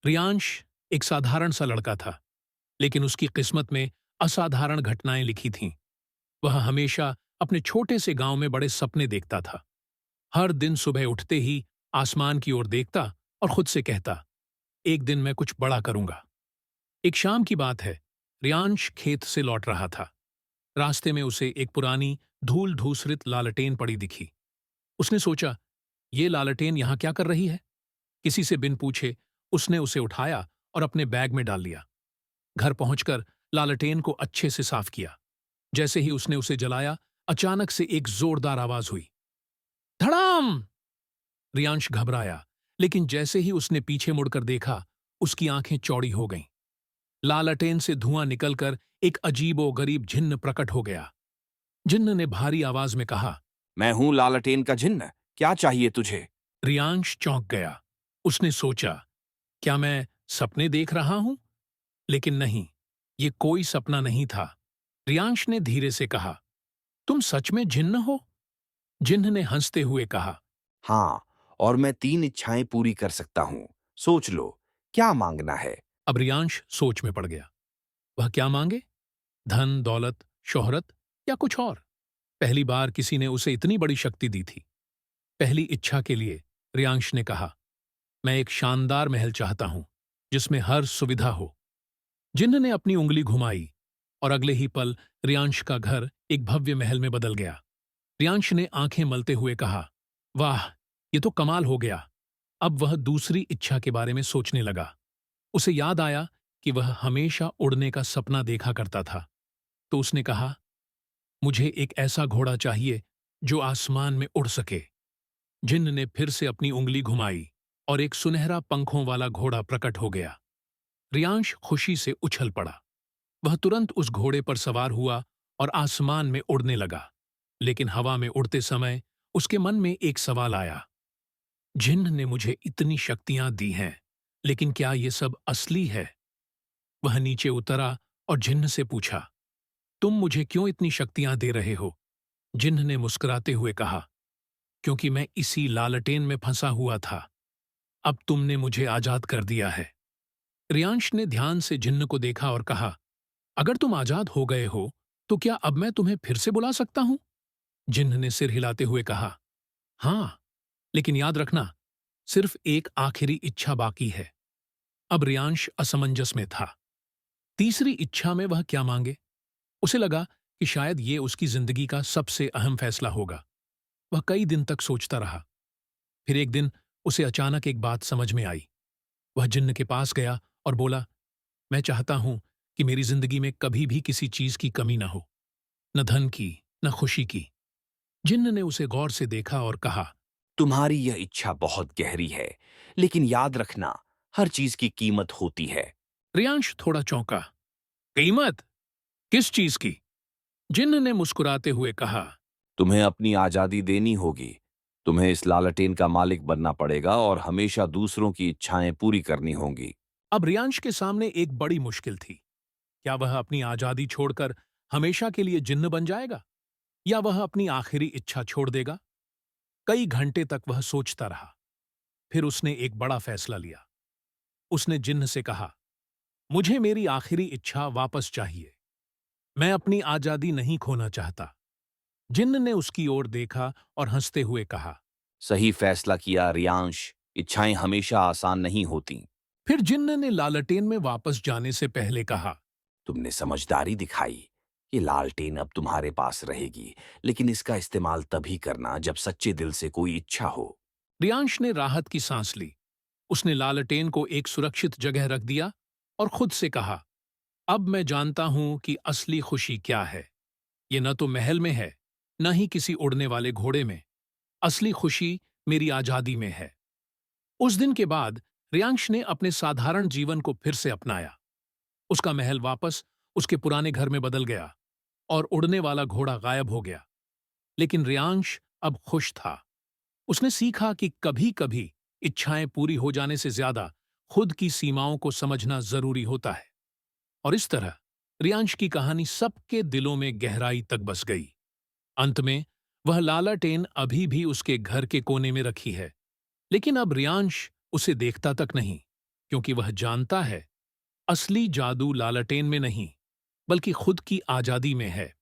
रियांश एक साधारण सा लड़का था, लेकिन उसकी किस्मत में असाधारण घटनाएं लिखी थीं। वह हमेशा अपने छोटे से गांव में बड़े सपने देखता था। हर दिन सुबह उठते ही आसमान की ओर देखता और खुद से कहता, एक दिन मैं कुछ बड़ा करूंगा। एक शाम की बात है। रियांश खेत से लौट रहा था। रास्ते में उसे एक पुरानी धूल धूसरित लालटेन पड़ी दिखी। उसने सोचा, ये लालटेन यहां क्या कर रही है? किसी से बिन पूछे उसने उसे उठाया और अपने बैग में डाल लिया। घर पहुंचकर लालटेन को अच्छे से साफ किया। जैसे ही उसने उसे जलाया, अचानक से एक जोरदार आवाज हुई, धड़ाम! रियांश घबराया, लेकिन जैसे ही उसने पीछे मुड़कर देखा, उसकी आंखें चौड़ी हो गईं। लालटेन से धुआं निकलकर एक अजीबोगरीब जिन्न प्रकट हो गया। जिन्न ने भारी आवाज में कहा, मैं हूं लालटेन का जिन्न। क्या चाहिए तुझे? रियांश चौंक गया। उसने सोचा, क्या मैं सपने देख रहा हूं? लेकिन नहीं, ये कोई सपना नहीं था। रियांश ने धीरे से कहा, तुम सच में जिन्न हो? जिन्न ने हंसते हुए कहा, हाँ, और मैं 3 इच्छाएं पूरी कर सकता हूं। सोच लो, क्या मांगना है? अब रियांश सोच में पड़ गया। वह क्या मांगे? धन, दौलत, शोहरत या कुछ और? पहली बार किसी ने उसे इतनी बड़ी शक्ति दी थी। पहली इच्छा के लिए रियांश ने कहा, मैं एक शानदार महल चाहता हूं, जिसमें हर सुविधा हो। जिन्न ने अपनी उंगली घुमाई और अगले ही पल रियांश का घर एक भव्य महल में बदल गया। रियांश ने आंखें मलते हुए कहा, वाह, ये तो कमाल हो गया। अब वह दूसरी इच्छा के बारे में सोचने लगा। उसे याद आया कि वह हमेशा उड़ने का सपना देखा करता था। तो उसने कहा, मुझे एक ऐसा घोड़ा चाहिए जो आसमान में उड़ सके। जिन्न ने फिर से अपनी उंगली घुमाई और एक सुनहरा पंखों वाला घोड़ा प्रकट हो गया। रियांश खुशी से उछल पड़ा। वह तुरंत उस घोड़े पर सवार हुआ और आसमान में उड़ने लगा। लेकिन हवा में उड़ते समय उसके मन में एक सवाल आया, जिन्न ने मुझे इतनी शक्तियां दी हैं, लेकिन क्या ये सब असली है? वह नीचे उतरा और जिन्न से पूछा, तुम मुझे क्यों इतनी शक्तियां दे रहे हो? जिन्न ने मुस्कुराते हुए कहा, क्योंकि मैं इसी लालटेन में फंसा हुआ था। अब तुमने मुझे आजाद कर दिया है। रियांश ने ध्यान से जिन्न को देखा और कहा, अगर तुम आजाद हो गए हो, तो क्या अब मैं तुम्हें फिर से बुला सकता हूं? जिन्न ने सिर हिलाते हुए कहा, हां, लेकिन याद रखना, सिर्फ एक आखिरी इच्छा बाकी है। अब रियांश असमंजस में था। तीसरी इच्छा में वह क्या मांगे? उसे लगा कि शायद ये उसकी जिंदगी का सबसे अहम फैसला होगा। वह कई दिन तक सोचता रहा। फिर एक दिन उसे अचानक एक बात समझ में आई। वह जिन्न के पास गया और बोला, मैं चाहता हूं कि मेरी जिंदगी में कभी भी किसी चीज की कमी न हो, न धन की, न खुशी की। जिन्न ने उसे गौर से देखा और कहा, तुम्हारी यह इच्छा बहुत गहरी है, लेकिन याद रखना, हर चीज की कीमत होती है। रियांश थोड़ा चौंका। कीमत? किस चीज की? जिन्न ने मुस्कुराते हुए कहा, तुम्हें अपनी आजादी देनी होगी। तुम्हें इस लालटेन का मालिक बनना पड़ेगा और हमेशा दूसरों की इच्छाएं पूरी करनी होंगी। अब रियांश के सामने एक बड़ी मुश्किल थी। क्या वह अपनी आजादी छोड़कर हमेशा के लिए जिन्न बन जाएगा, या वह अपनी आखिरी इच्छा छोड़ देगा? कई घंटे तक वह सोचता रहा। फिर उसने एक बड़ा फैसला लिया। उसने जिन्न से कहा, मुझे मेरी आखिरी इच्छा वापस चाहिए। मैं अपनी आजादी नहीं खोना चाहता। जिन्न ने उसकी ओर देखा और हंसते हुए कहा। सही फैसला किया रियांश। इच्छाएं हमेशा आसान नहीं होती। फिर जिन्न ने लालटेन में वापस जाने से पहले कहा, तुमने समझदारी दिखाई। ये लालटेन अब तुम्हारे पास रहेगी, लेकिन इसका इस्तेमाल तभी करना जब सच्चे दिल से कोई इच्छा हो। रियांश ने राहत की सांस ली। उसने लालटेन को एक सुरक्षित जगह रख दिया और खुद से कहा, अब मैं जानता हूं कि असली खुशी क्या है। ये न तो महल में है, न ही किसी उड़ने वाले घोड़े में। असली खुशी मेरी आजादी में है। उस दिन के बाद रियांश ने अपने साधारण जीवन को फिर से अपनाया। उसका महल वापस उसके पुराने घर में बदल गया और उड़ने वाला घोड़ा गायब हो गया। लेकिन रियांश अब खुश था। उसने सीखा कि कभी-कभी इच्छाएं पूरी हो जाने से ज्यादा खुद की सीमाओं को समझना जरूरी होता है। और इस तरह रियांश की कहानी सबके दिलों में गहराई तक बस गई। अंत में वह लालाटेन अभी भी उसके घर के कोने में रखी है, लेकिन अब रियांश उसे देखता तक नहीं। क्योंकि वह जानता है असली जादू लालटेन में नहीं, बल्कि खुद की आजादी में है।